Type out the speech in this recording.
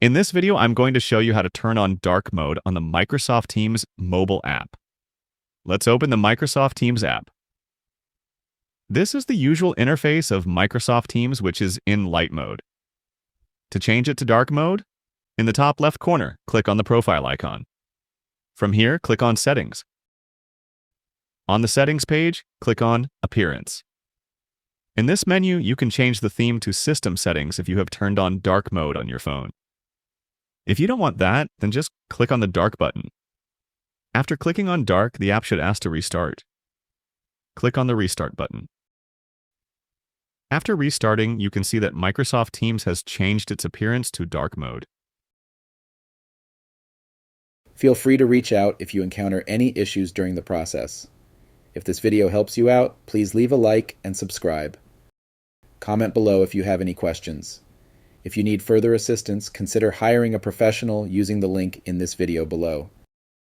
In this video, I'm going to show you how to turn on dark mode on the Microsoft Teams mobile app. Let's open the Microsoft Teams app. This is the usual interface of Microsoft Teams, which is in light mode. To change it to dark mode, in the top left corner, click on the profile icon. From here, click on Settings. On the Settings page, click on Appearance. In this menu, you can change the theme to System Settings if you have turned on dark mode on your phone. If you don't want that, then just click on the dark button. After clicking on dark, the app should ask to restart. Click on the Restart button. After restarting, you can see that Microsoft Teams has changed its appearance to dark mode. Feel free to reach out if you encounter any issues during the process. If this video helps you out, please leave a like and subscribe. Comment below if you have any questions. If you need further assistance, consider hiring a professional using the link in this video below.